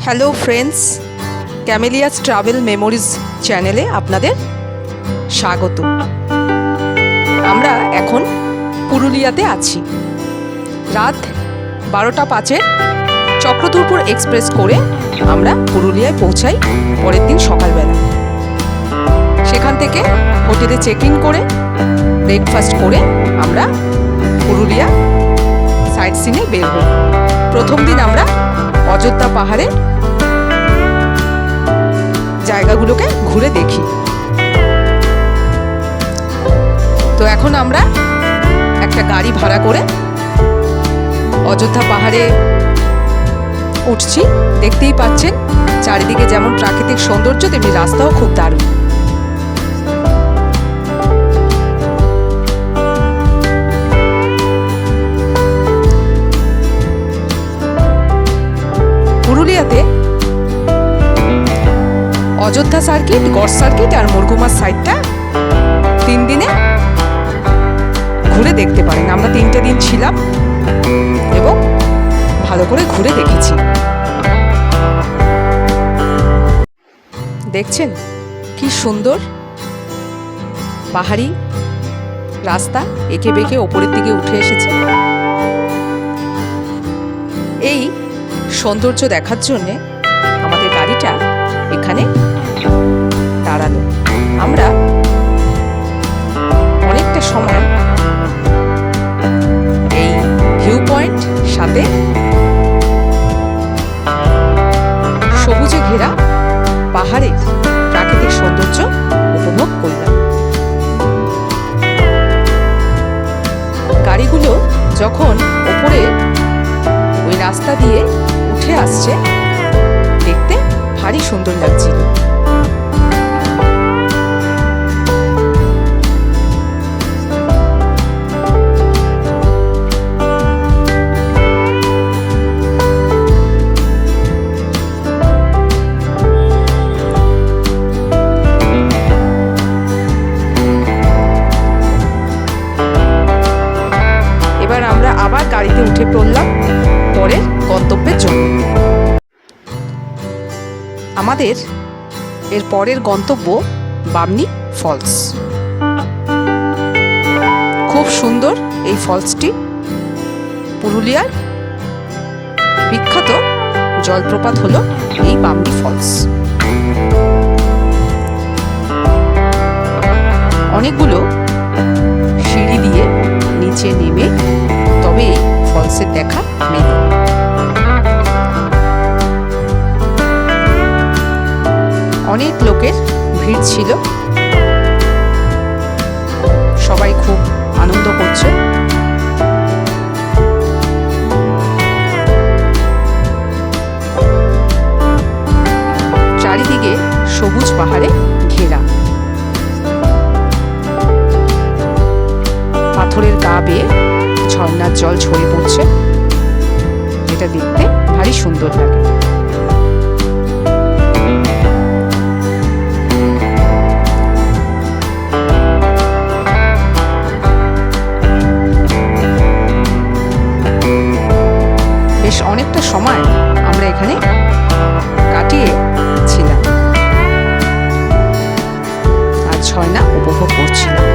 Hello friends, ক্যামেলিয়াস travel memories চ্যানেলে আপনাদের স্বাগত। আমরা এখন পুরুলিয়াতে আছি। রাত 12:05 চক্রধরপুর এক্সপ্রেস করে আমরা পুরুলিয়ায় পৌঁছাই পরের দিন সকালবেলা। সেখান থেকে হোটেলে চেক ইন করে ব্রেকফাস্ট করে আমরা পুরুলিয়া সাইট সিনে বের হই। প্রথম দিন আমরা অযোধ্যা পাহাড়ে জায়গাগুলোকে ঘুরে দেখি। তো এখন আমরা একটা গাড়ি ভাড়া করে অযোধ্যা পাহাড়ে উঠছি। দেখতেই পাচ্ছেন চারিদিকে যেমন প্রাকৃতিক সৌন্দর্য, তেমনি রাস্তাও খুব দারুণ। পুরুলিয়াতে অযোধ্যা সার্কিট, গড় সার্কিট আর মুরগুমার সাইডটা 3 দিনে ঘুরে দেখতে পারেন। আমরা 3টে দিন ছিলাম এবং ভালো করে ঘুরে দেখেছি। দেখছেন কি সুন্দর পাহাড়ি রাস্তা, এঁকে বেঁকে ওপরের দিকে উঠে এসেছে। এই সৌন্দর্য দেখার জন্যে আমাদের গাড়িটা এখানে দাঁড়ালো। আমরা অনেকটা সময় এই ভিউ পয়েন্ট সাথে সবুজে ঘেরা পাহাড়ের প্রাকৃতিক সৌন্দর্য উপভোগ করলাম। গাড়িগুলো যখন ওপরে ওই রাস্তা দিয়ে উঠে আসছে, দেখতে ভারী সুন্দর লাগছিল। এবার আমরা আবার গাড়িতে উঠে পড়লাম পরের গন্তব্যের জন্য। আমাদের এর পরের গন্তব্য বামনি ফলস। খুব সুন্দর এই ফলসটি। পুরুলিয়ার বিখ্যাত জলপ্রপাত হলো এই বামনি ফলস। অনেকগুলো সিঁড়ি দিয়ে নিচে নেমে তবে এই ফলসের দেখা মেলে। অনেক লোকের ভিড় ছিল, সবাই খুব আনন্দ করছে। চারিদিকে সবুজ পাহাড়ে ঘেরা, পাথরের গা বেয়ে ঝর্ণার জল ঝরে পড়ছে। এটা দেখতে ভারী সুন্দর লাগে। বেশ অনেকটা সময় আমরা এখানে কাটিয়েছিলাম আর ঝর্ণা উপভোগ করছিলাম।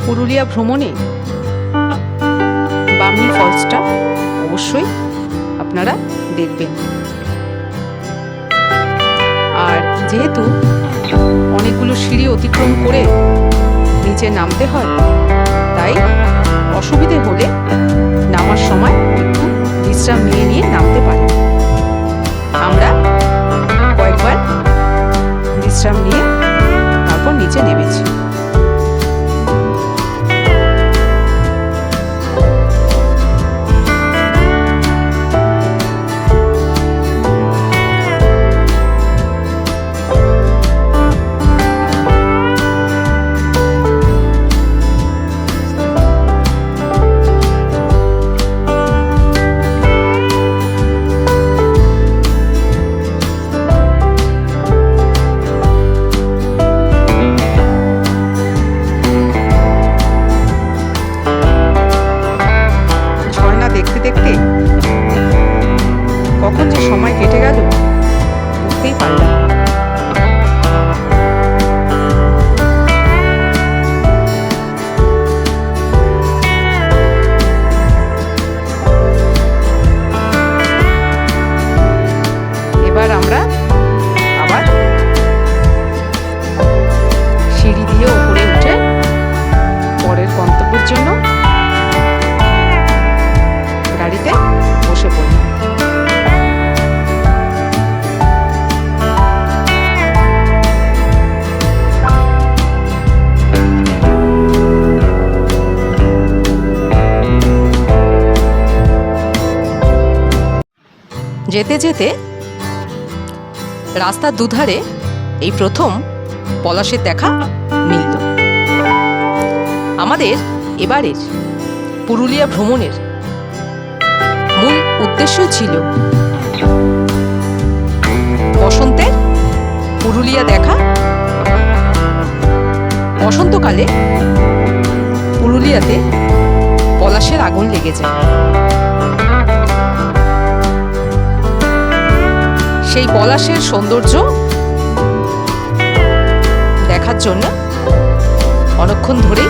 পুরুলিয়া ভ্রমণে বামনি ফলসটা অবশ্যই আপনারা দেখবেন। আর যেহেতু অনেকগুলো সিঁড়ি অতিক্রম করে নিচে নামতে হয়, তাই অসুবিধে হলে নামার সময় একটু বিশ্রাম নিয়ে নিয়ে নামতে পারে। আমরা কয়েকবার বিশ্রাম নিয়ে তারপর নিচে নেমেছি। কখন যে সময় কেটে গেল বুঝতেই পারলাম। এবার আমরা আবার সিঁড়ি দিয়ে উপরে উঠে পরের গন্তব্যের জন্য গাড়িতে বসে পড়লাম। যেতে যেতে রাস্তার দুধারে এই প্রথম পলাশের দেখা মিলল। আমাদের এবারের পুরুলিয়া ভ্রমণের মূল উদ্দেশ্য ছিল বসন্তের পুরুলিয়া দেখা। বসন্তকালে পুরুলিয়াতে পলাশের আগুন লেগে যায়। সেই পলাশের সৌন্দর্য দেখার জন্য অনেকক্ষণ ধরেই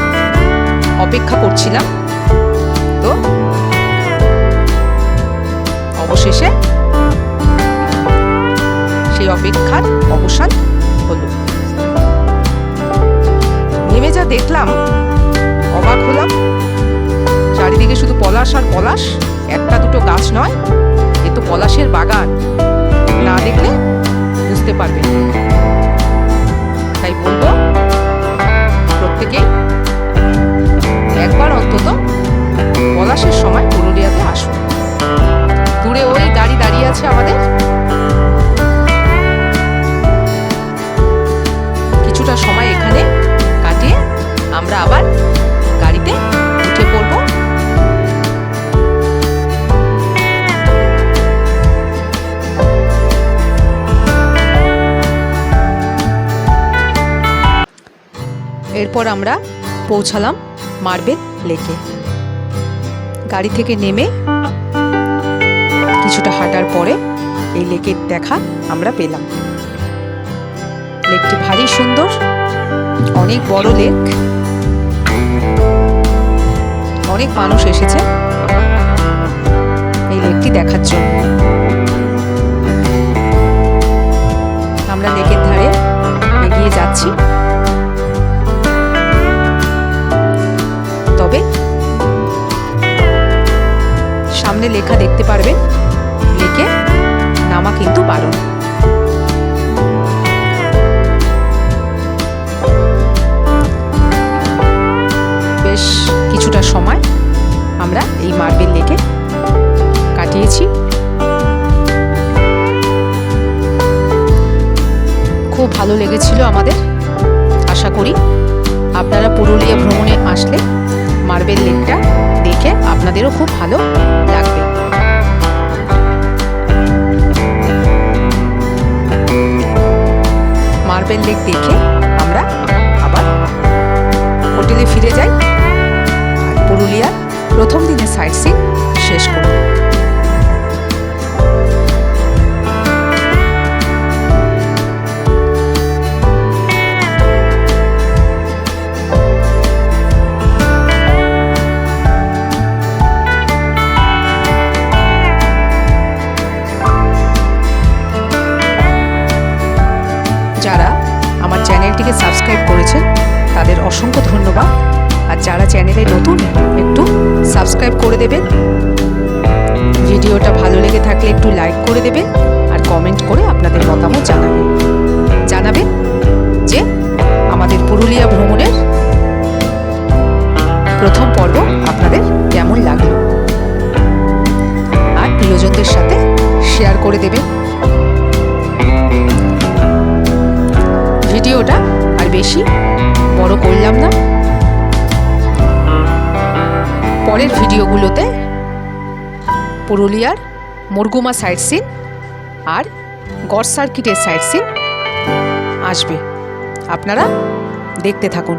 অপেক্ষা করছিলাম। তো অবশেষে সেই অপেক্ষার অবসান হলো। নেমে যা দেখলাম অবাক হলাম। চারিদিকে শুধু পলাশ আর পলাশ, একটা দুটো গাছ নয়, এ তো পলাশের বাগান। না দেখলে বুঝতে পারবেন। তাই বলবো প্রত্যেকেই একবার অন্তত পলাশের সময় পুরুলিয়াতে আসুন। দূরে ওই গাড়ি দাঁড়িয়ে আছে আমাদের। কিছুটা সময় এখানে কাটিয়ে আমরা আবার গাড়িতে উঠে পড়বো। এরপর আমরা পৌঁছালাম মার্বেল লেকে। গাড়ি থেকে নেমে কিছুটা হাঁটার পরে এই লেকের দেখা আমরা পেলাম। লেকটি ভারী সুন্দর, অনেক বড় লেক। অনেক মানুষ এসেছে এই লেকটি দেখার জন্য। আমরা লেকের ধারে এগিয়ে যাচ্ছি। তবে সামনে লেখা দেখতে পারবেন, লেকে নামা কিন্তু বারণ। বেশ কিছুটা সময় আমরা এই মার্বেল লেকে কাটিয়েছি। খুব ভালো লেগেছিল আমাদের। আশা করি আপনারা পুরুলিয়া ভ্রমণে আসলে মার্বেল লেকটা দেখে আপনাদেরও খুব ভালো লাগবে। মার্বেল লেক দেখে আমরা আবার হোটেলে ফিরে যাই আর পুরুলিয়ার প্রথম দিনের সাইট সিন শেষ করি। যারা আমার চ্যানেলটিকে সাবস্ক্রাইব করেছেন তাদের অসংখ্য ধন্যবাদ। চ্যানেলে নতুন একটু সাবস্ক্রাইব করে দেবেন। ভিডিওটা ভালো লেগে থাকলে একটু লাইক করে দেবেন আর কমেন্ট করে আপনাদের মতামত জানাবেন যে আমাদের পুরুলিয়া ভ্রমণের প্রথম পর্ব আপনাদের কেমন লাগলো। আর প্রিয়জনদের সাথে শেয়ার করে দেবেন। ভিডিওটা আর বেশি বড় করলাম না। পরের ভিডিওগুলোতে পুরুলিয়ার মুরগুমা সাইট সিন আর গড় সার্কিটের সাইট সিন আসবে, আপনারা দেখতে থাকুন।